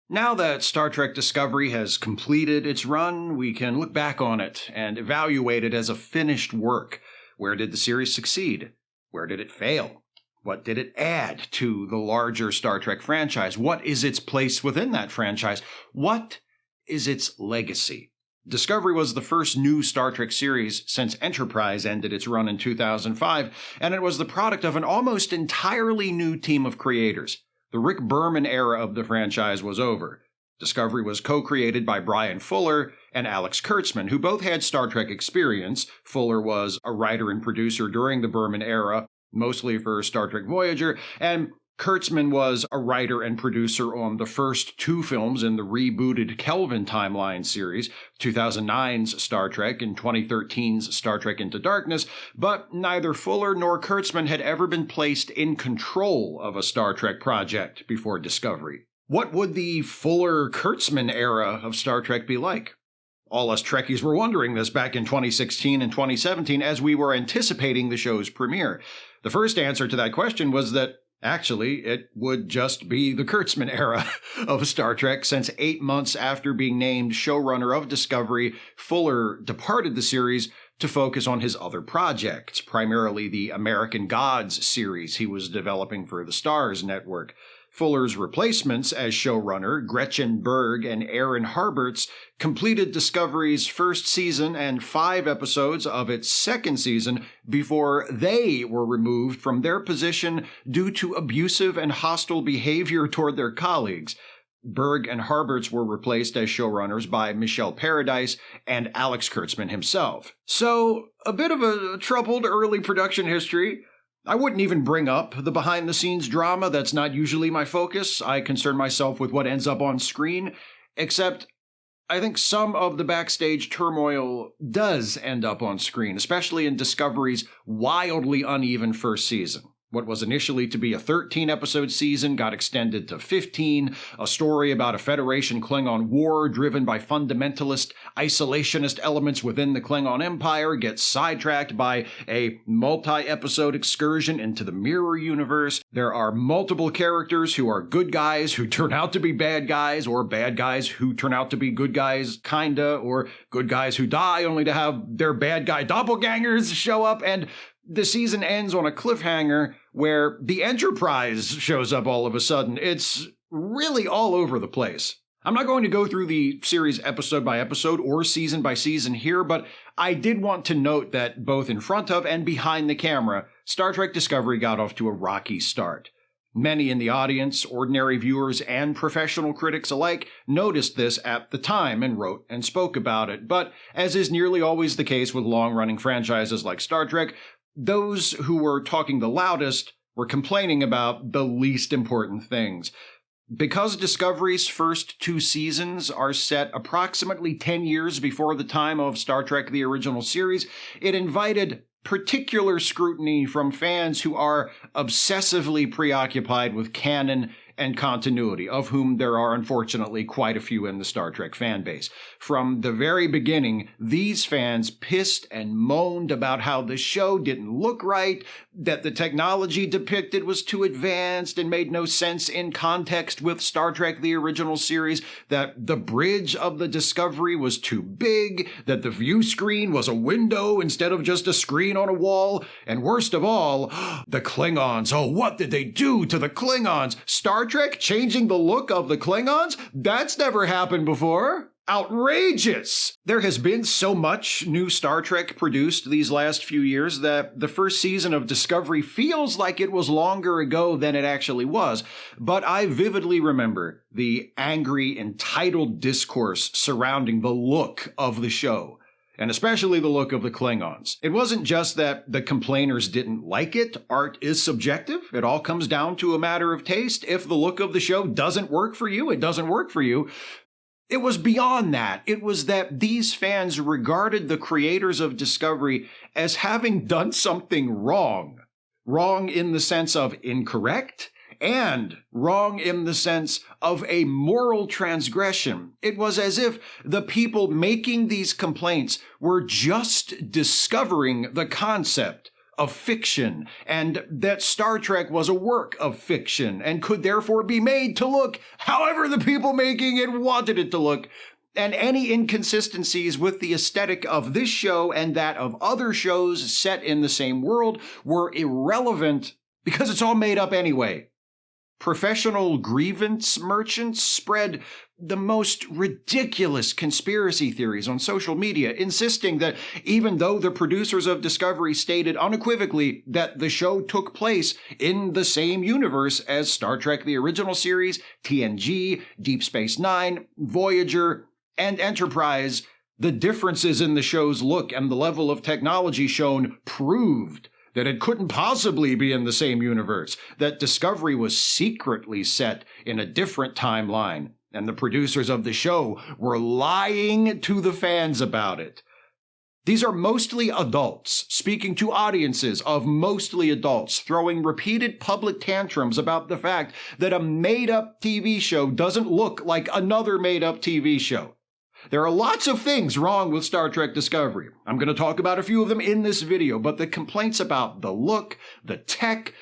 Now that Star Trek Discovery has completed its run, we can look back on it and evaluate it as a finished work. Where did the series succeed? Where did it fail? What did it add to the larger Star Trek franchise? What is its place within that franchise? What is its legacy? Discovery was the first new Star Trek series since Enterprise ended its run in 2005, and it was the product of an almost entirely new team of creators. The Rick Berman era of the franchise was over. Discovery was co-created by Brian Fuller and Alex Kurtzman, who both had Star Trek experience. Fuller was a writer and producer during the Berman era, mostly for Star Trek Voyager, and Kurtzman was a writer and producer on the first two films in the rebooted Kelvin timeline series, 2009's Star Trek and 2013's Star Trek Into Darkness, but neither Fuller nor Kurtzman had ever been placed in control of a Star Trek project before Discovery. What would the Fuller-Kurtzman era of Star Trek be like? All us Trekkies were wondering this back in 2016 and 2017 as we were anticipating the show's premiere. The first answer to that question was that actually, it would just be the Kurtzman era of Star Trek, since 8 months after being named showrunner of Discovery, Fuller departed the series to focus on his other projects, primarily the American Gods series he was developing for the Starz network. Fuller's replacements as showrunner, Gretchen Berg and Aaron Harberts, completed Discovery's first season and 5 episodes of its second season before they were removed from their position due to abusive and hostile behavior toward their colleagues. Berg and Harberts were replaced as showrunners by Michelle Paradise and Alex Kurtzman himself. So, a bit of a troubled early production history. I wouldn't even bring up the behind-the-scenes drama. That's not usually my focus. I concern myself with what ends up on screen, except I think some of the backstage turmoil does end up on screen, especially in Discovery's wildly uneven first season. What was initially to be a 13-episode season got extended to 15, a story about a Federation Klingon war driven by fundamentalist, isolationist elements within the Klingon Empire gets sidetracked by a multi-episode excursion into the Mirror Universe. There are multiple characters who are good guys who turn out to be bad guys, or bad guys who turn out to be good guys, kinda, or good guys who die only to have their bad guy doppelgangers show up, and the season ends on a cliffhanger where the Enterprise shows up all of a sudden. It's really all over the place. I'm not going to go through the series episode by episode or season by season here, but I did want to note that both in front of and behind the camera, Star Trek Discovery got off to a rocky start. Many in the audience, ordinary viewers and professional critics alike, noticed this at the time and wrote and spoke about it. But as is nearly always the case with long-running franchises like Star Trek, those who were talking the loudest were complaining about the least important things. Because Discovery's first 2 seasons are set approximately 10 years before the time of Star Trek the original series, it invited particular scrutiny from fans who are obsessively preoccupied with canon and continuity, of whom there are unfortunately quite a few in the Star Trek fan base. From the very beginning, these fans pissed and moaned about how the show didn't look right, that the technology depicted was too advanced and made no sense in context with Star Trek the original series, that the bridge of the Discovery was too big, that the view screen was a window instead of just a screen on a wall, and worst of all, the Klingons. Oh, what did they do to the Klingons? Star Trek changing the look of the Klingons? That's never happened before. Outrageous! There has been so much new Star Trek produced these last few years that the first season of Discovery feels like it was longer ago than it actually was, but I vividly remember the angry, entitled discourse surrounding the look of the show, and especially the look of the Klingons. It wasn't just that the complainers didn't like it. Art is subjective. It all comes down to a matter of taste. If the look of the show doesn't work for you, it doesn't work for you. It was beyond that. It was that these fans regarded the creators of Discovery as having done something wrong. Wrong in the sense of incorrect, and wrong in the sense of a moral transgression. It was as if the people making these complaints were just discovering the concept of fiction, and that Star Trek was a work of fiction and could therefore be made to look however the people making it wanted it to look. And any inconsistencies with the aesthetic of this show and that of other shows set in the same world were irrelevant because it's all made up anyway. Professional grievance merchants spread the most ridiculous conspiracy theories on social media, insisting that even though the producers of Discovery stated unequivocally that the show took place in the same universe as Star Trek the original series, TNG, Deep Space Nine, Voyager, and Enterprise, the differences in the show's look and the level of technology shown proved that it couldn't possibly be in the same universe, that Discovery was secretly set in a different timeline, and the producers of the show were lying to the fans about it. These are mostly adults, speaking to audiences of mostly adults, throwing repeated public tantrums about the fact that a made-up TV show doesn't look like another made-up TV show. There are lots of things wrong with Star Trek Discovery. I'm going to talk about a few of them in this video, but the complaints about the look, the tech,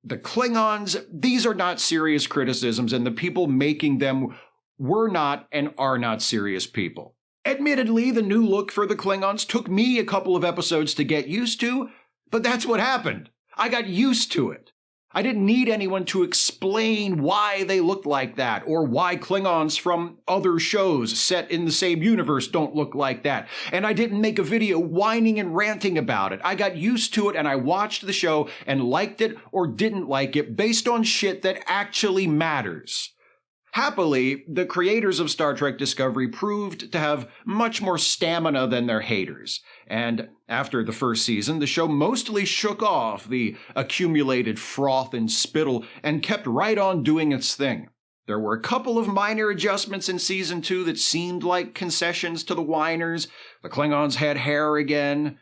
the Klingons, these are not serious criticisms, and the people making them were not and are not serious people. Admittedly, the new look for the Klingons took me a couple of episodes to get used to, but that's what happened. I got used to it. I didn't need anyone to explain why they looked like that, or why Klingons from other shows set in the same universe don't look like that. And I didn't make a video whining and ranting about it. I got used to it and I watched the show and liked it or didn't like it based on shit that actually matters. Happily, the creators of Star Trek Discovery proved to have much more stamina than their haters, and after the first season, the show mostly shook off the accumulated froth and spittle and kept right on doing its thing. There were a couple of minor adjustments in Season 2 that seemed like concessions to the whiners. The Klingons had hair again.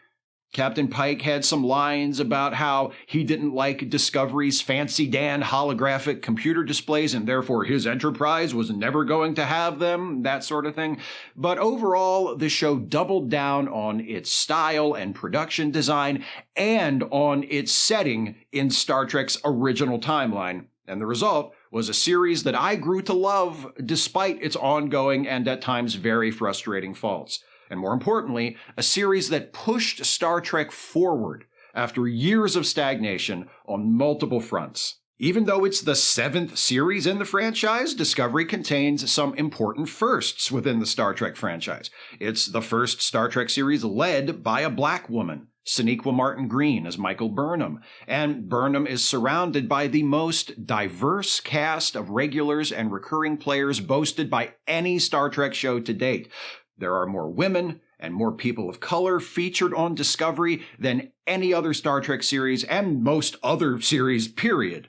Captain Pike had some lines about how he didn't like Discovery's fancy Dan holographic computer displays and therefore his Enterprise was never going to have them, that sort of thing. But overall, the show doubled down on its style and production design and on its setting in Star Trek's original timeline. And the result was a series that I grew to love despite its ongoing and at times very frustrating faults. And more importantly, a series that pushed Star Trek forward after years of stagnation on multiple fronts. Even though it's the 7th series in the franchise, Discovery contains some important firsts within the Star Trek franchise. It's the first Star Trek series led by a black woman, Sonequa Martin Green as Michael Burnham, and Burnham is surrounded by the most diverse cast of regulars and recurring players boasted by any Star Trek show to date. There are more women and more people of color featured on Discovery than any other Star Trek series and most other series, period.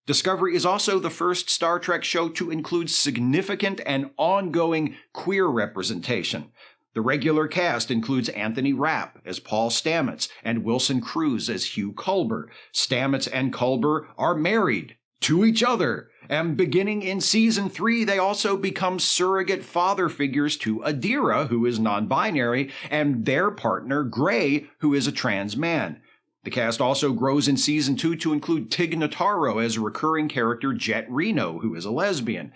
Discovery is also the first Star Trek show to include significant and ongoing queer representation. The regular cast includes Anthony Rapp as Paul Stamets and Wilson Cruz as Hugh Culber. Stamets and Culber are married to each other, and beginning in Season 3, they also become surrogate father figures to Adira, who is non-binary, and their partner, Gray, who is a trans man. The cast also grows in Season 2 to include Tig Notaro as recurring character Jet Reno, who is a lesbian.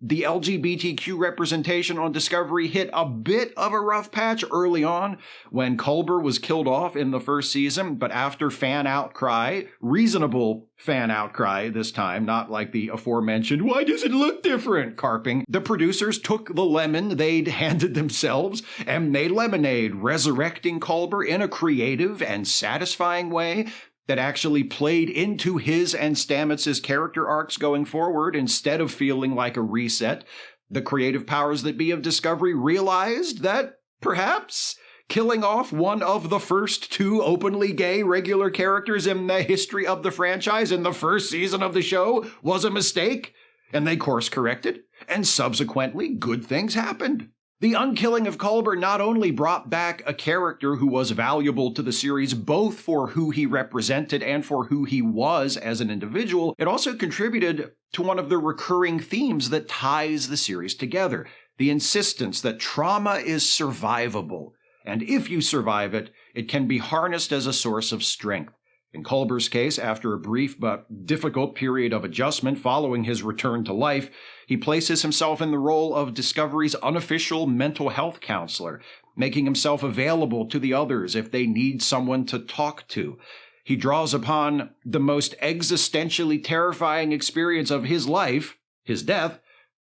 The LGBTQ representation on Discovery hit a bit of a rough patch early on when Culber was killed off in the first season, but after fan outcry, reasonable fan outcry this time, not like the aforementioned, why does it look different, carping, the producers took the lemon they'd handed themselves and made lemonade, resurrecting Culber in a creative and satisfying way that actually played into his and Stamets' character arcs going forward instead of feeling like a reset. The creative powers that be of Discovery realized that, perhaps, killing off one of the first 2 openly gay regular characters in the history of the franchise in the first season of the show was a mistake, and they course-corrected, and subsequently good things happened. The unkilling of Culber not only brought back a character who was valuable to the series both for who he represented and for who he was as an individual, it also contributed to one of the recurring themes that ties the series together, the insistence that trauma is survivable, and if you survive it, it can be harnessed as a source of strength. In Culber's case, after a brief but difficult period of adjustment following his return to life, he places himself in the role of Discovery's unofficial mental health counselor, making himself available to the others if they need someone to talk to. He draws upon the most existentially terrifying experience of his life, his death,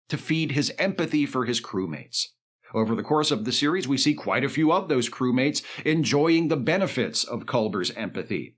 to feed his empathy for his crewmates. Over the course of the series, we see quite a few of those crewmates enjoying the benefits of Culber's empathy.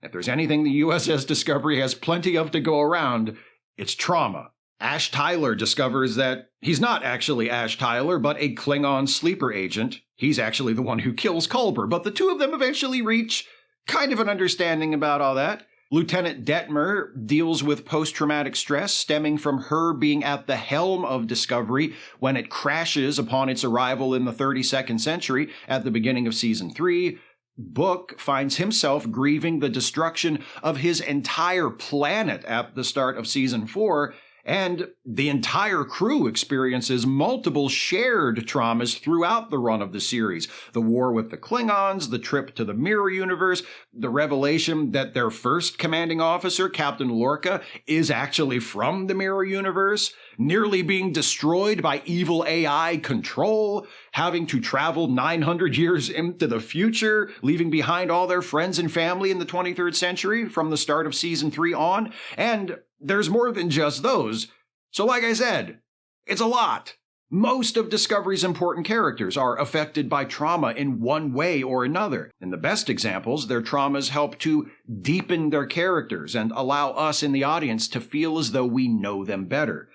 If there's anything the USS Discovery has plenty of to go around, it's trauma. Ash Tyler discovers that he's not actually Ash Tyler, but a Klingon sleeper agent. He's actually the one who kills Culber, but the two of them eventually reach kind of an understanding about all that. Lieutenant Detmer deals with post-traumatic stress stemming from her being at the helm of Discovery when it crashes upon its arrival in the 32nd century at the beginning of Season 3. Book finds himself grieving the destruction of his entire planet at the start of Season 4, and the entire crew experiences multiple shared traumas throughout the run of the series. The war with the Klingons, the trip to the Mirror Universe, the revelation that their first commanding officer, Captain Lorca, is actually from the Mirror Universe, nearly being destroyed by evil AI control, having to travel 900 years into the future, leaving behind all their friends and family in the 23rd century from the start of Season 3 on, and there's more than just those. So like I said, it's a lot. Most of Discovery's important characters are affected by trauma in one way or another. In the best examples, their traumas help to deepen their characters and allow us in the audience to feel as though we know them better.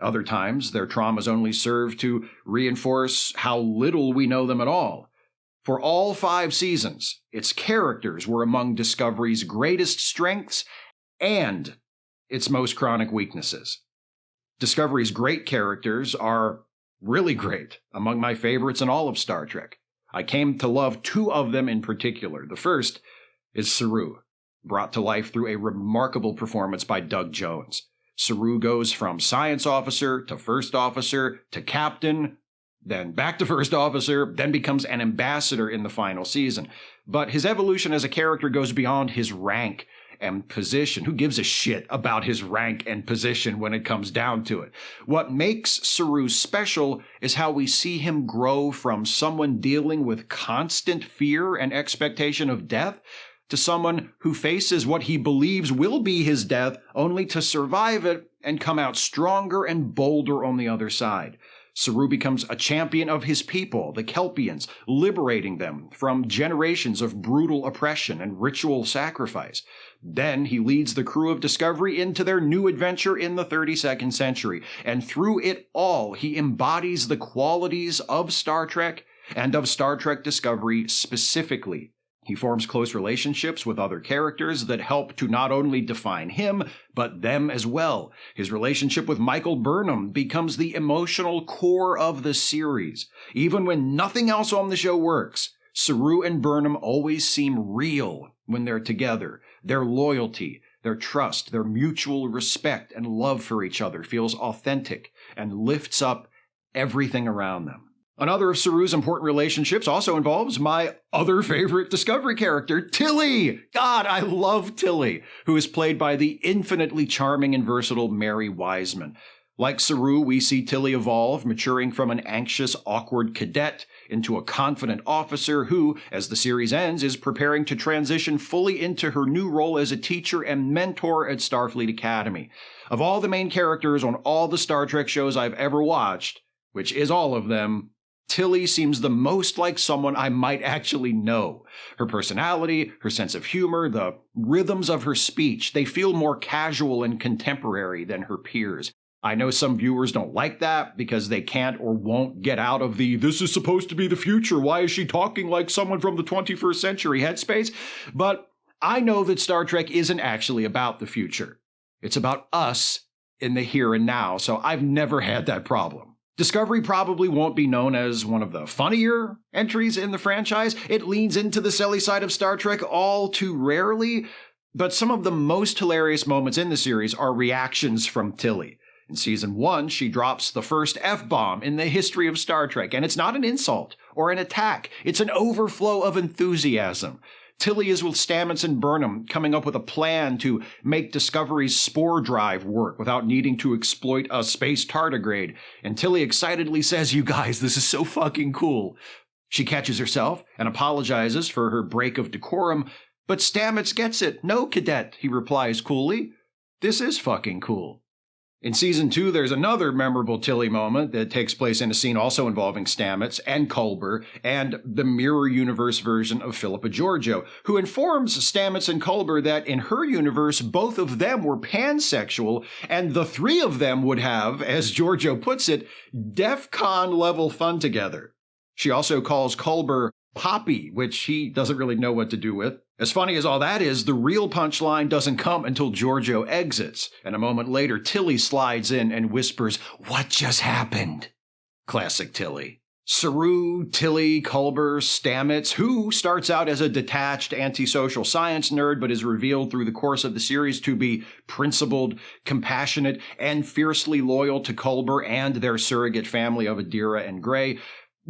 Other times, their traumas only serve to reinforce how little we know them at all. For all 5 seasons, its characters were among Discovery's greatest strengths and its most chronic weaknesses. Discovery's great characters are really great, among my favorites in all of Star Trek. I came to love 2 of them in particular. The first is Saru, brought to life through a remarkable performance by Doug Jones. Saru goes from science officer to first officer to captain, then back to first officer, then becomes an ambassador in the final season. But his evolution as a character goes beyond his rank and position. Who gives a shit about his rank and position when it comes down to it? What makes Saru special is how we see him grow from someone dealing with constant fear and expectation of death to someone who faces what he believes will be his death only to survive it and come out stronger and bolder on the other side. Saru becomes a champion of his people, the Kelpians, liberating them from generations of brutal oppression and ritual sacrifice. Then he leads the crew of Discovery into their new adventure in the 32nd century, and through it all, he embodies the qualities of Star Trek and of Star Trek Discovery specifically. He forms close relationships with other characters that help to not only define him, but them as well. His relationship with Michael Burnham becomes the emotional core of the series. Even when nothing else on the show works, Saru and Burnham always seem real when they're together. Their loyalty, their trust, their mutual respect and love for each other feels authentic and lifts up everything around them. Another of Saru's important relationships also involves my other favorite Discovery character, Tilly. God, I love Tilly, who is played by the infinitely charming and versatile Mary Wiseman. Like Saru, we see Tilly evolve, maturing from an anxious, awkward cadet into a confident officer who, as the series ends, is preparing to transition fully into her new role as a teacher and mentor at Starfleet Academy. Of all the main characters on all the Star Trek shows I've ever watched, which is all of them, Tilly seems the most like someone I might actually know. Her personality, her sense of humor, the rhythms of her speech, they feel more casual and contemporary than her peers. I know some viewers don't like that because they can't or won't get out of the "this is supposed to be the future, why is she talking like someone from the 21st century" headspace, but I know that Star Trek isn't actually about the future. It's about us in the here and now, so I've never had that problem. Discovery probably won't be known as one of the funnier entries in the franchise. It leans into the silly side of Star Trek all too rarely, but some of the most hilarious moments in the series are reactions from Tilly. In Season 1, she drops the first F-bomb in the history of Star Trek, and it's not an insult or an attack. It's an overflow of enthusiasm. Tilly is with Stamets and Burnham, coming up with a plan to make Discovery's spore drive work without needing to exploit a space tardigrade. And Tilly excitedly says, "You guys, this is so fucking cool." She catches herself and apologizes for her break of decorum, but Stamets gets it. "No, cadet," he replies coolly. "This is fucking cool." In Season 2, there's another memorable Tilly moment that takes place in a scene also involving Stamets and Culber and the Mirror Universe version of Philippa Georgiou, who informs Stamets and Culber that in her universe, both of them were pansexual, and the three of them would have, as Georgiou puts it, DEF-CON level fun together. She also calls Culber Poppy, which he doesn't really know what to do with. As funny as all that is, the real punchline doesn't come until Georgiou exits, and a moment later, Tilly slides in and whispers, "What just happened?" Classic Tilly. Saru, Tilly, Culber, Stamets, who starts out as a detached antisocial science nerd but is revealed through the course of the series to be principled, compassionate, and fiercely loyal to Culber and their surrogate family of Adira and Gray.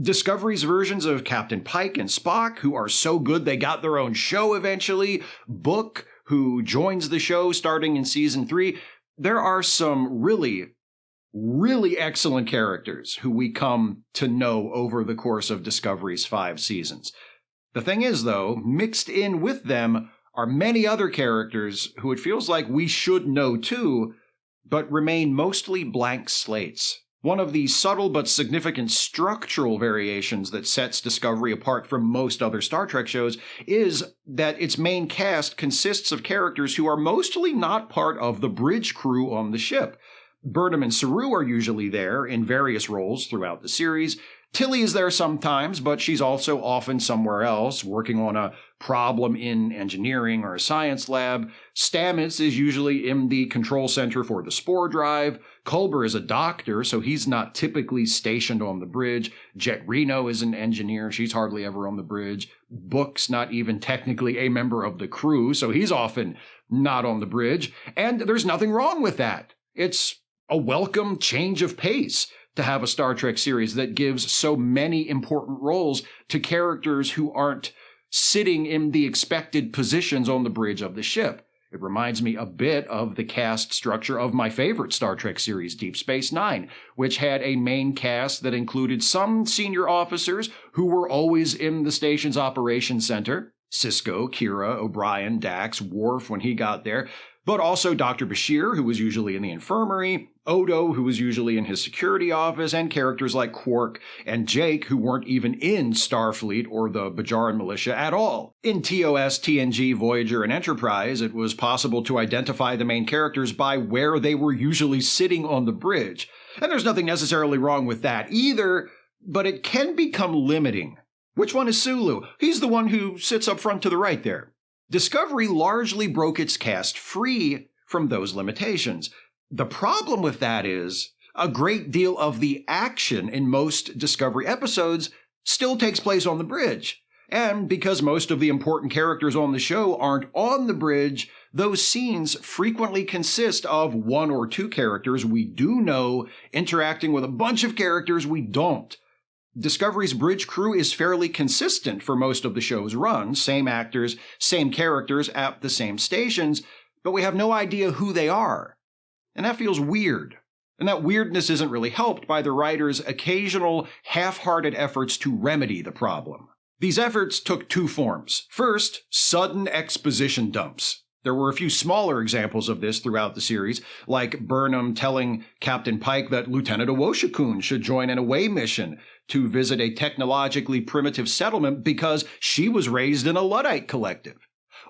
Discovery's versions of Captain Pike and Spock, who are so good they got their own show eventually. Book, who joins the show starting in Season 3. There are some really excellent characters who we come to know over the course of Discovery's 5 seasons. The thing is, though, mixed in with them are many other characters who it feels like we should know too, but remain mostly blank slates. One of the subtle but significant structural variations that sets Discovery apart from most other Star Trek shows is that its main cast consists of characters who are mostly not part of the bridge crew on the ship. Burnham and Saru are usually there in various roles throughout the series. Tilly is there sometimes, but she's also often somewhere else, working on a problem in engineering or a science lab. Stamets is usually in the control center for the spore drive. Culber is a doctor, so he's not typically stationed on the bridge. Jet Reno is an engineer. She's hardly ever on the bridge. Book's not even technically a member of the crew, so he's often not on the bridge. And there's nothing wrong with that. It's a welcome change of pace to have a Star Trek series that gives so many important roles to characters who aren't sitting in the expected positions on the bridge of the ship. It reminds me a bit of the cast structure of my favorite Star Trek series, Deep Space Nine, which had a main cast that included some senior officers who were always in the station's operations center. Sisko, Kira, O'Brien, Dax, Worf when he got there, but also Dr. Bashir, who was usually in the infirmary, Odo, who was usually in his security office, and characters like Quark and Jake, who weren't even in Starfleet or the Bajoran militia at all. In TOS, TNG, Voyager, and Enterprise, it was possible to identify the main characters by where they were usually sitting on the bridge. And there's nothing necessarily wrong with that either, but it can become limiting. Which one is Sulu? He's the one who sits up front to the right there. Discovery largely broke its cast free from those limitations. The problem with that is a great deal of the action in most Discovery episodes still takes place on the bridge. And because most of the important characters on the show aren't on the bridge, those scenes frequently consist of one or two characters we do know interacting with a bunch of characters we don't. Discovery's bridge crew is fairly consistent for most of the show's run, same actors, same characters at the same stations, but we have no idea who they are. And that feels weird. And that weirdness isn't really helped by the writers' occasional half-hearted efforts to remedy the problem. These efforts took two forms. First, sudden exposition dumps. There were a few smaller examples of this throughout the series, like Burnham telling Captain Pike that Lieutenant Owoshikun should join an away mission to visit a technologically primitive settlement because she was raised in a Luddite collective.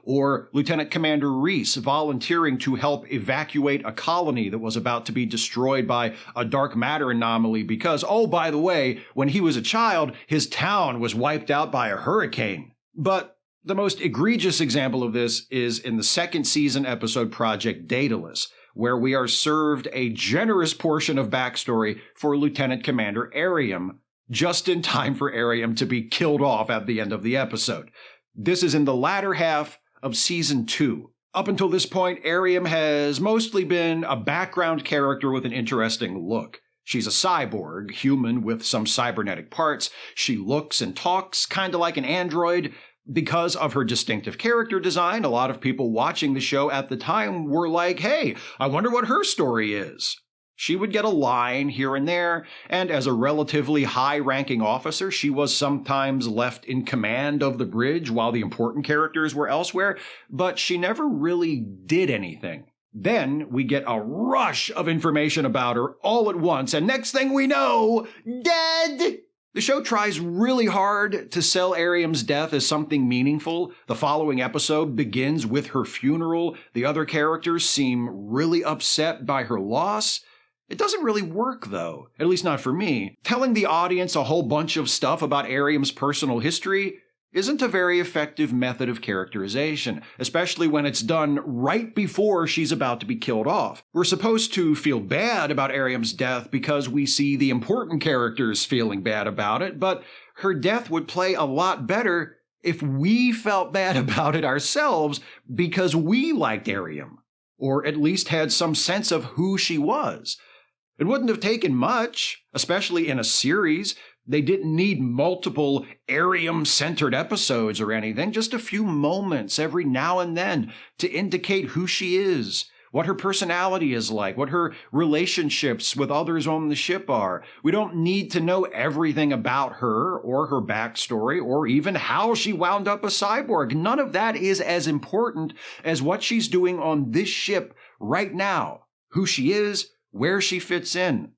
Or Lieutenant Commander Reese volunteering to help evacuate a colony that was about to be destroyed by a dark matter anomaly because, oh, by the way, when he was a child, his town was wiped out by a hurricane. But the most egregious example of this is in the second season episode Project Daedalus, where we are served a generous portion of backstory for Lieutenant Commander Ariam, just in time for Ariam to be killed off at the end of the episode. This is in the latter half of Season 2. Up until this point, Ariam has mostly been a background character with an interesting look. She's a cyborg, human with some cybernetic parts. She looks and talks kind of like an android, Because of her distinctive character design, a lot of people watching the show at the time were like, hey, I wonder what her story is. She would get a line here and there, and as a relatively high-ranking officer, she was sometimes left in command of the bridge while the important characters were elsewhere, but she never really did anything. Then we get a rush of information about her all at once, and next thing we know, dead! The show tries really hard to sell Ariam's death as something meaningful. The following episode begins with her funeral. The other characters seem really upset by her loss. It doesn't really work, though, at least not for me. Telling the audience a whole bunch of stuff about Ariam's personal history isn't a very effective method of characterization, especially when it's done right before she's about to be killed off. We're supposed to feel bad about Ariam's death because we see the important characters feeling bad about it, but her death would play a lot better if we felt bad about it ourselves because we liked Ariam, or at least had some sense of who she was. It wouldn't have taken much, especially in a series. They didn't need multiple Ariam-centered episodes or anything, just a few moments every now and then to indicate who she is, what her personality is like, what her relationships with others on the ship are. We don't need to know everything about her or her backstory or even how she wound up a cyborg. None of that is as important as what she's doing on this ship right now, who she is, where she fits in.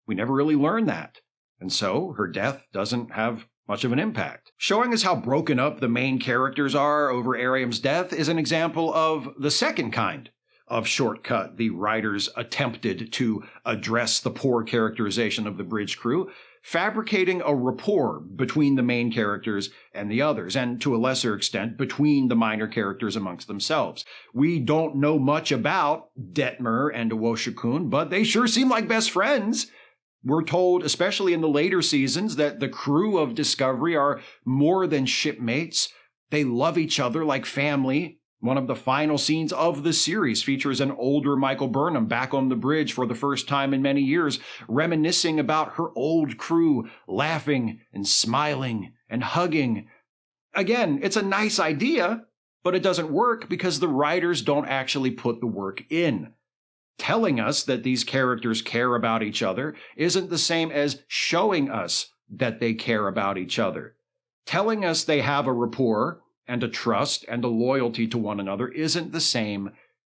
We never really learn that. And so, her death doesn't have much of an impact. Showing us how broken up the main characters are over Ariam's death is an example of the second kind of shortcut the writers attempted to address the poor characterization of the bridge crew, fabricating a rapport between the main characters and the others, and to a lesser extent, between the minor characters amongst themselves. We don't know much about Detmer and Awoshikun, but they sure seem like best friends. We're told, especially in the later seasons, that the crew of Discovery are more than shipmates. They love each other like family. One of the final scenes of the series features an older Michael Burnham back on the bridge for the first time in many years, reminiscing about her old crew, laughing and smiling and hugging. Again, it's a nice idea, but it doesn't work because the writers don't actually put the work in. Telling us that these characters care about each other isn't the same as showing us that they care about each other. Telling us they have a rapport and a trust and a loyalty to one another isn't the same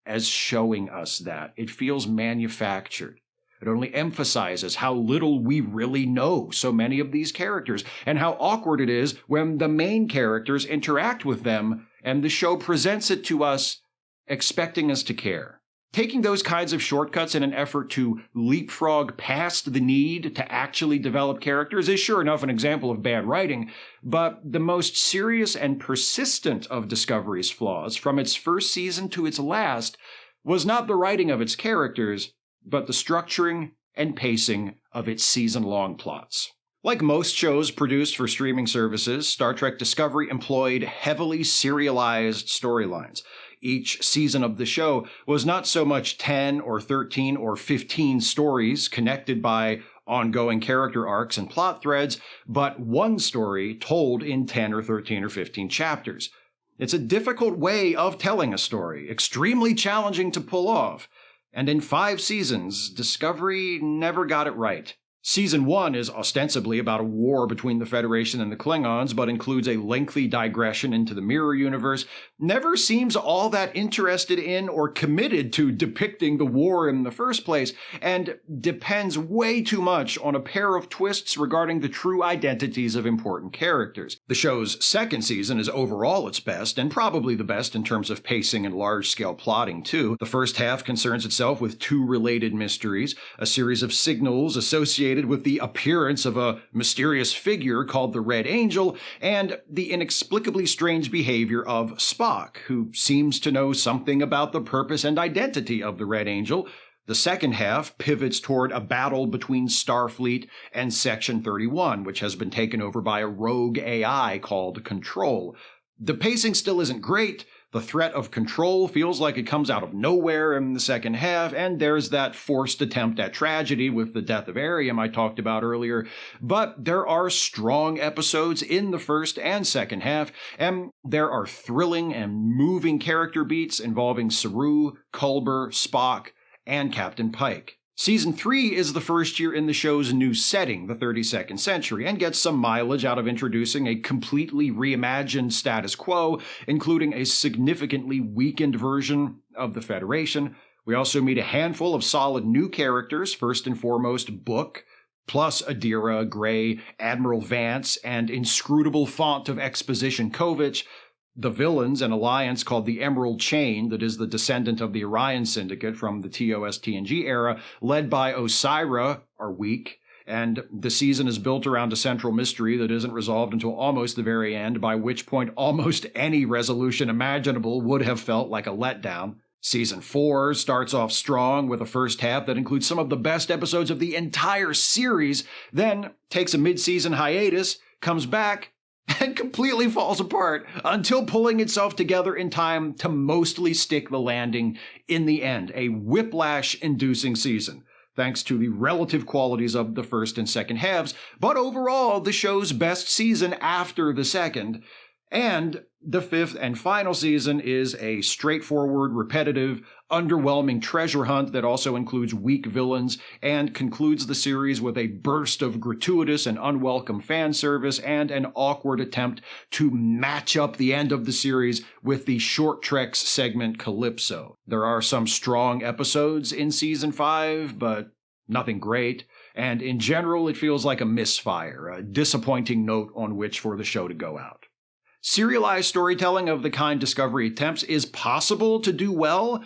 as showing us that. It feels manufactured. It only emphasizes how little we really know so many of these characters and how awkward it is when the main characters interact with them and the show presents it to us expecting us to care. Taking those kinds of shortcuts in an effort to leapfrog past the need to actually develop characters is sure enough an example of bad writing, but the most serious and persistent of Discovery's flaws, from its first season to its last, was not the writing of its characters, but the structuring and pacing of its season-long plots. Like most shows produced for streaming services, Star Trek Discovery employed heavily serialized storylines. Each season of the show was not so much 10 or 13 or 15 stories connected by ongoing character arcs and plot threads, but one story told in 10 or 13 or 15 chapters. It's a difficult way of telling a story, extremely challenging to pull off, and in 5 seasons, Discovery never got it right. Season 1 is ostensibly about a war between the Federation and the Klingons, but includes a lengthy digression into the Mirror Universe, never seems all that interested in or committed to depicting the war in the first place, and depends way too much on a pair of twists regarding the true identities of important characters. The show's second season is overall its best, and probably the best in terms of pacing and large-scale plotting, too. The first half concerns itself with 2 related mysteries, a series of signals associated with the appearance of a mysterious figure called the Red Angel, and the inexplicably strange behavior of Spock, who seems to know something about the purpose and identity of the Red Angel. The second half pivots toward a battle between Starfleet and Section 31, which has been taken over by a rogue AI called Control. The pacing still isn't great, The threat of control feels like it comes out of nowhere in the second half, and there's that forced attempt at tragedy with the death of Ariam I talked about earlier. But there are strong episodes in the first and second half, and there are thrilling and moving character beats involving Saru, Culber, Spock, and Captain Pike. Season 3 is the first year in the show's new setting, the 32nd century, and gets some mileage out of introducing a completely reimagined status quo, including a significantly weakened version of the Federation. We also meet a handful of solid new characters, first and foremost Book, plus Adira, Gray, Admiral Vance, and inscrutable font of exposition Kovich. The villains, an alliance called the Emerald Chain that is the descendant of the Orion Syndicate from the TOS-TNG era, led by Osira, are weak, and the season is built around a central mystery that isn't resolved until almost the very end, by which point almost any resolution imaginable would have felt like a letdown. Season 4 starts off strong with a first half that includes some of the best episodes of the entire series, then takes a mid-season hiatus, comes back, and completely falls apart until pulling itself together in time to mostly stick the landing in the end. A whiplash-inducing season, thanks to the relative qualities of the first and second halves, but overall the show's best season after the second. And the fifth and final season is a straightforward, repetitive, underwhelming treasure hunt that also includes weak villains and concludes the series with a burst of gratuitous and unwelcome fan service and an awkward attempt to match up the end of the series with the Short Treks segment Calypso. There are some strong episodes in Season 5, but nothing great, and in general it feels like a misfire, a disappointing note on which for the show to go out. Serialized storytelling of the kind Discovery attempts is possible to do well.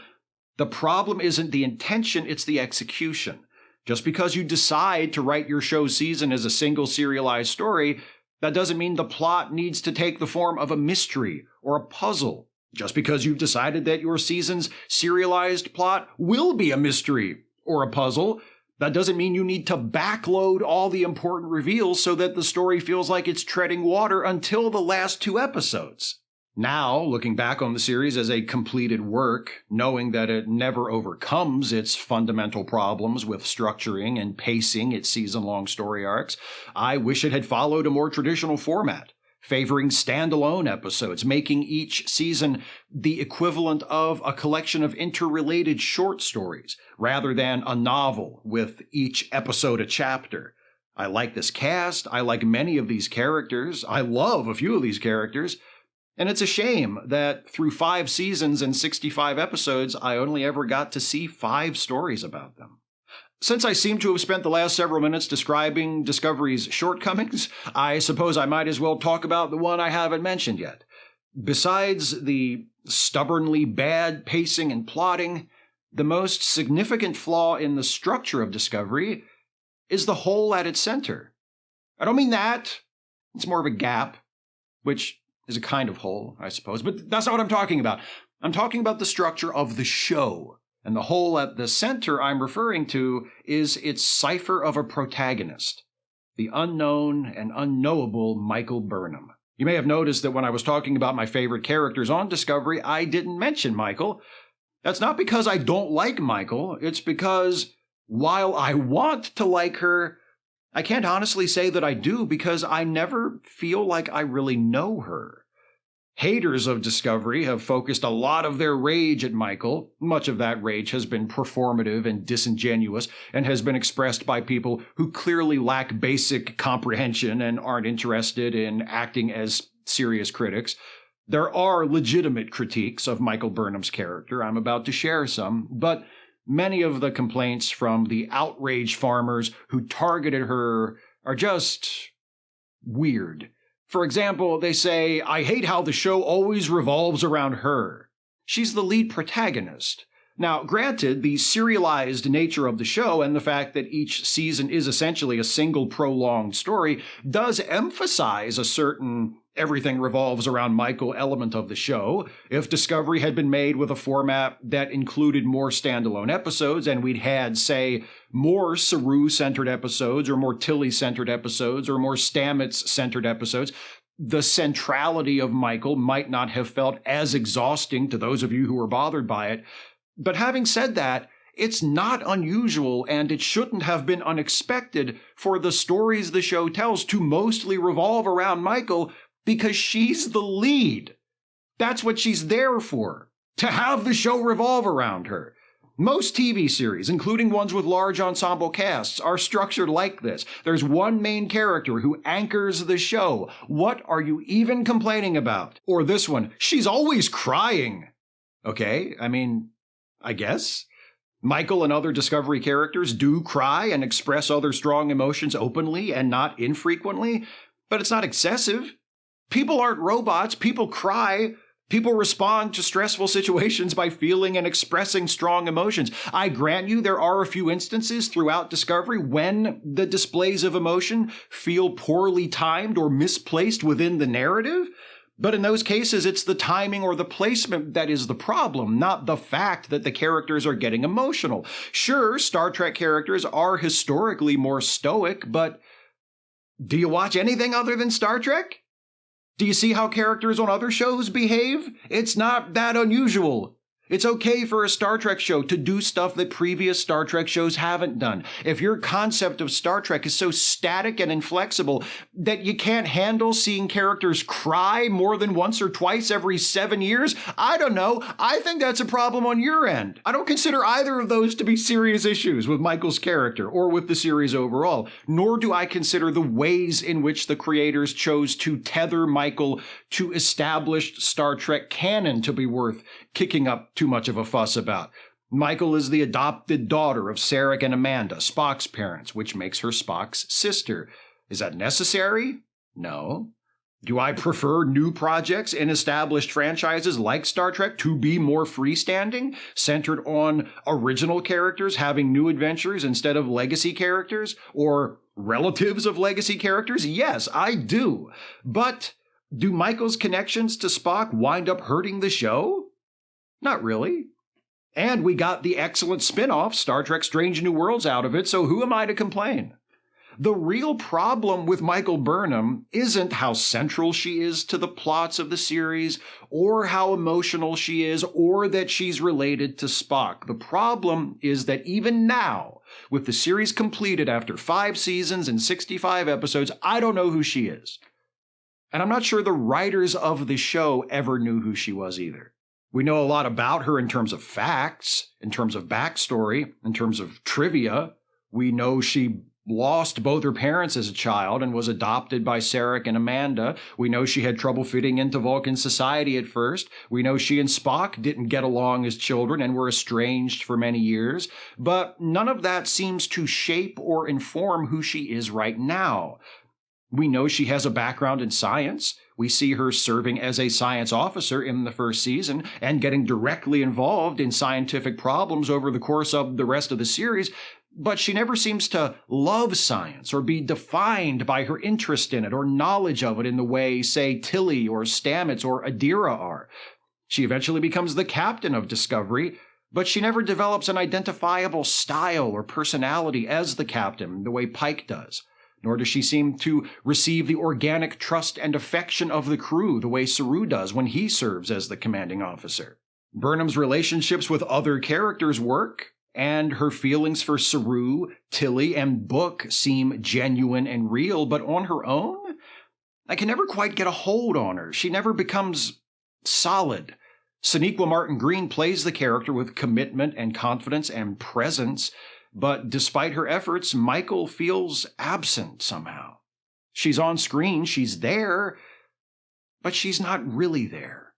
The problem isn't the intention, it's the execution. Just because you decide to write your show's season as a single serialized story, that doesn't mean the plot needs to take the form of a mystery or a puzzle. Just because you've decided that your season's serialized plot will be a mystery or a puzzle, that doesn't mean you need to backload all the important reveals so that the story feels like it's treading water until the last 2 episodes. Now, looking back on the series as a completed work, knowing that it never overcomes its fundamental problems with structuring and pacing its season-long story arcs, I wish it had followed a more traditional format, favoring standalone episodes, making each season the equivalent of a collection of interrelated short stories, rather than a novel with each episode a chapter. I like this cast, I like many of these characters, I love a few of these characters, and it's a shame that through 5 seasons and 65 episodes, I only ever got to see 5 stories about them. Since I seem to have spent the last several minutes describing Discovery's shortcomings, I suppose I might as well talk about the one I haven't mentioned yet. Besides the stubbornly bad pacing and plotting, the most significant flaw in the structure of Discovery is the hole at its center. I don't mean that. It's more of a gap, which is a kind of hole, I suppose, but that's not what I'm talking about. I'm talking about the structure of the show. And the hole at the center I'm referring to is its cipher of a protagonist, the unknown and unknowable Michael Burnham. You may have noticed that when I was talking about my favorite characters on Discovery, I didn't mention Michael. That's not because I don't like Michael. It's because while I want to like her, I can't honestly say that I do because I never feel like I really know her. Haters of Discovery have focused a lot of their rage at Michael. Much of that rage has been performative and disingenuous and has been expressed by people who clearly lack basic comprehension and aren't interested in acting as serious critics. There are legitimate critiques of Michael Burnham's character. I'm about to share some, but many of the complaints from the outraged farmers who targeted her are just weird. For example, they say, "I hate how the show always revolves around her. She's the lead protagonist." Now, granted, the serialized nature of the show and the fact that each season is essentially a single prolonged story does emphasize a certain everything revolves around Michael element of the show. If Discovery had been made with a format that included more standalone episodes and we'd had, say, more Saru-centered episodes or more Tilly-centered episodes or more Stamets-centered episodes, the centrality of Michael might not have felt as exhausting to those of you who were bothered by it. But having said that, it's not unusual, and it shouldn't have been unexpected for the stories the show tells to mostly revolve around Michael, because she's the lead. That's what she's there for, to have the show revolve around her. Most TV series, including ones with large ensemble casts, are structured like this. There's one main character who anchors the show. What are you even complaining about? Or this one, she's always crying. Okay, I guess. Michael and other Discovery characters do cry and express other strong emotions openly and not infrequently, but it's not excessive. People aren't robots. People cry. People respond to stressful situations by feeling and expressing strong emotions. I grant you there are a few instances throughout Discovery when the displays of emotion feel poorly timed or misplaced within the narrative. But in those cases, it's the timing or the placement that is the problem, not the fact that the characters are getting emotional. Sure, Star Trek characters are historically more stoic, but do you watch anything other than Star Trek? Do you see how characters on other shows behave? It's not that unusual. It's okay for a Star Trek show to do stuff that previous Star Trek shows haven't done. If your concept of Star Trek is so static and inflexible that you can't handle seeing characters cry more than once or twice every 7 years, I don't know. I think that's a problem on your end. I don't consider either of those to be serious issues with Michael's character or with the series overall, nor do I consider the ways in which the creators chose to tether Michael to established Star Trek canon to be worth kicking up too much of a fuss about. Michael is the adopted daughter of Sarek and Amanda, Spock's parents, which makes her Spock's sister. Is that necessary? No. Do I prefer new projects in established franchises like Star Trek to be more freestanding, centered on original characters having new adventures instead of legacy characters, or relatives of legacy characters? Yes, I do. But do Michael's connections to Spock wind up hurting the show? Not really. And we got the excellent spin-off, Star Trek Strange New Worlds, out of it, so who am I to complain? The real problem with Michael Burnham isn't how central she is to the plots of the series, or how emotional she is, or that she's related to Spock. The problem is that even now, with the series completed after 5 seasons and 65 episodes, I don't know who she is. And I'm not sure the writers of the show ever knew who she was either. We know a lot about her in terms of facts, in terms of backstory, in terms of trivia. We know she lost both her parents as a child and was adopted by Sarek and Amanda. We know she had trouble fitting into Vulcan society at first. We know she and Spock didn't get along as children and were estranged for many years. But none of that seems to shape or inform who she is right now. We know she has a background in science. We see her serving as a science officer in the first season and getting directly involved in scientific problems over the course of the rest of the series, but she never seems to love science or be defined by her interest in it or knowledge of it in the way, say, Tilly or Stamets or Adira are. She eventually becomes the captain of Discovery, but she never develops an identifiable style or personality as the captain the way Pike does. Nor does she seem to receive the organic trust and affection of the crew the way Saru does when he serves as the commanding officer. Burnham's relationships with other characters work, and her feelings for Saru, Tilly, and Book seem genuine and real, but on her own, I can never quite get a hold on her. She never becomes solid. Sonequa Martin Green plays the character with commitment and confidence and presence, but despite her efforts, Michael feels absent somehow. She's on screen, she's there, but she's not really there.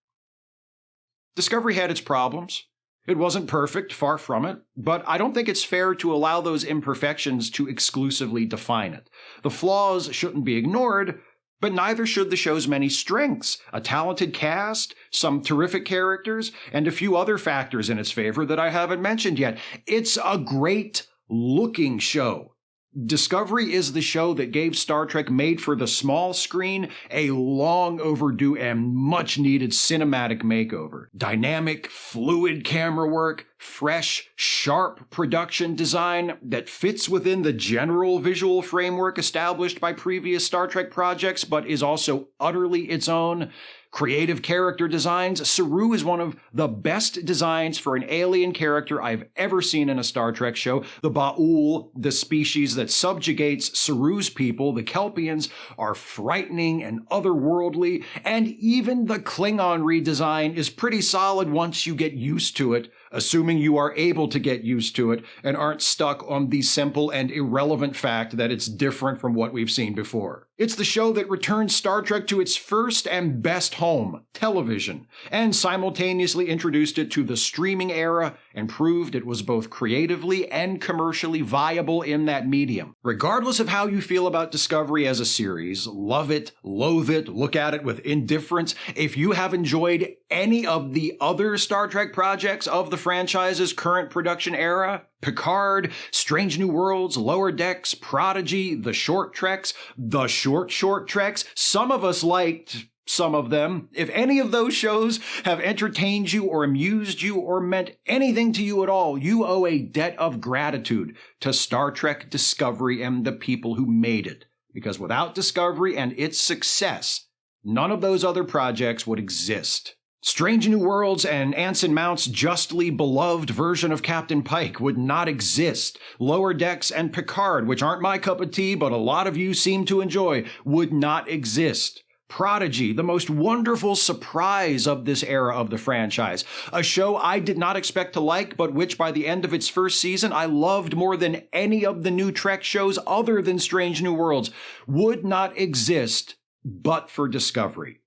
Discovery had its problems. It wasn't perfect, far from it, but I don't think it's fair to allow those imperfections to exclusively define it. The flaws shouldn't be ignored, but neither should the show's many strengths, a talented cast, some terrific characters, and a few other factors in its favor that I haven't mentioned yet. It's a great-looking show. Discovery is the show that gave Star Trek made for the small screen a long overdue and much needed cinematic makeover. Dynamic, fluid camera work, fresh, sharp production design that fits within the general visual framework established by previous Star Trek projects, but is also utterly its own. Creative character designs. Saru is one of the best designs for an alien character I've ever seen in a Star Trek show. The Ba'ul, the species that subjugates Saru's people, the Kelpians, are frightening and otherworldly, and even the Klingon redesign is pretty solid once you get used to it, assuming you are able to get used to it and aren't stuck on the simple and irrelevant fact that it's different from what we've seen before. It's the show that returned Star Trek to its first and best home, television, and simultaneously introduced it to the streaming era and proved it was both creatively and commercially viable in that medium. Regardless of how you feel about Discovery as a series, love it, loathe it, look at it with indifference, if you have enjoyed any of the other Star Trek projects of the franchise's current production era, Picard, Strange New Worlds, Lower Decks, Prodigy, the Short Treks, the Short Treks, some of us liked some of them. If any of those shows have entertained you or amused you or meant anything to you at all, you owe a debt of gratitude to Star Trek Discovery and the people who made it. Because without Discovery and its success, none of those other projects would exist. Strange New Worlds and Anson Mount's justly beloved version of Captain Pike would not exist. Lower Decks and Picard, which aren't my cup of tea, but a lot of you seem to enjoy, would not exist. Prodigy, the most wonderful surprise of this era of the franchise. A show I did not expect to like, but which by the end of its first season I loved more than any of the new Trek shows other than Strange New Worlds, would not exist but for Discovery.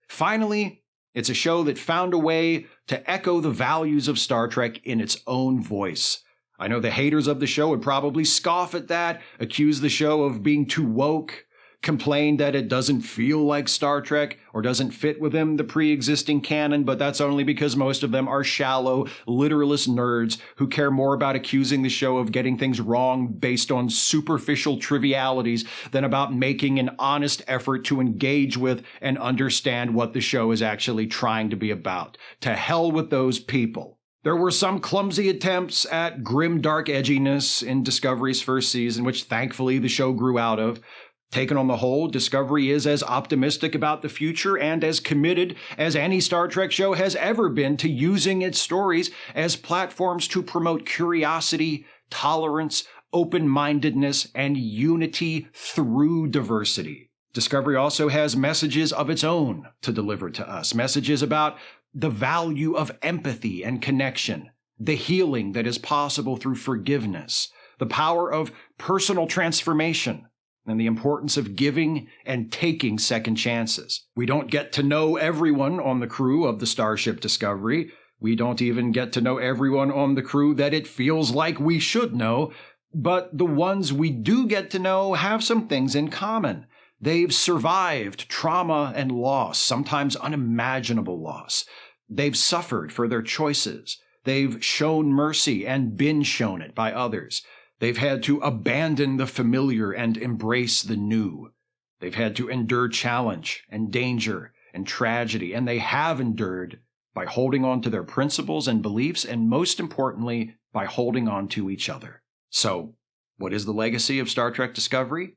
Finally, it's a show that found a way to echo the values of Star Trek in its own voice. I know the haters of the show would probably scoff at that, accuse the show of being too woke, complain that it doesn't feel like Star Trek or doesn't fit within the pre-existing canon, but that's only because most of them are shallow, literalist nerds who care more about accusing the show of getting things wrong based on superficial trivialities than about making an honest effort to engage with and understand what the show is actually trying to be about. To hell with those people. There were some clumsy attempts at grim dark edginess in Discovery's first season, which thankfully the show grew out of. Taken on the whole, Discovery is as optimistic about the future and as committed as any Star Trek show has ever been to using its stories as platforms to promote curiosity, tolerance, open-mindedness, and unity through diversity. Discovery also has messages of its own to deliver to us, messages about the value of empathy and connection, the healing that is possible through forgiveness, the power of personal transformation, and the importance of giving and taking second chances. We don't get to know everyone on the crew of the Starship Discovery. We don't even get to know everyone on the crew that it feels like we should know, but the ones we do get to know have some things in common. They've survived trauma and loss, sometimes unimaginable loss. They've suffered for their choices. They've shown mercy and been shown it by others. They've had to abandon the familiar and embrace the new. They've had to endure challenge and danger and tragedy, and they have endured by holding on to their principles and beliefs, and most importantly, by holding on to each other. So, what is the legacy of Star Trek Discovery?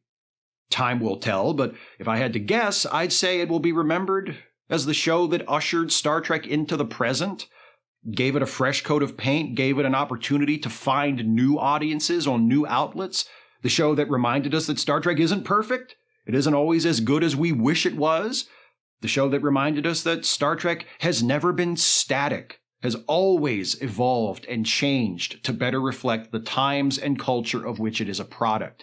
Time will tell, but if I had to guess, I'd say it will be remembered as the show that ushered Star Trek into the present, gave it a fresh coat of paint, gave it an opportunity to find new audiences on new outlets, the show that reminded us that Star Trek isn't perfect, it isn't always as good as we wish it was, the show that reminded us that Star Trek has never been static, has always evolved and changed to better reflect the times and culture of which it is a product.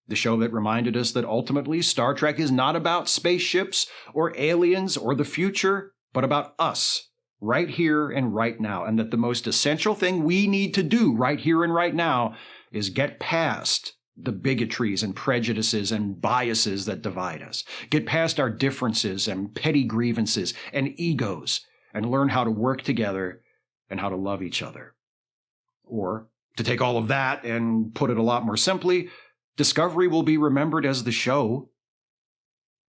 The show that reminded us that ultimately Star Trek is not about spaceships or aliens or the future, but about us, right here and right now, and that the most essential thing we need to do right here and right now is get past the bigotries and prejudices and biases that divide us. Get past our differences and petty grievances and egos and learn how to work together and how to love each other. Or, to take all of that and put it a lot more simply, Discovery will be remembered as the show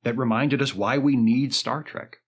that reminded us why we need Star Trek.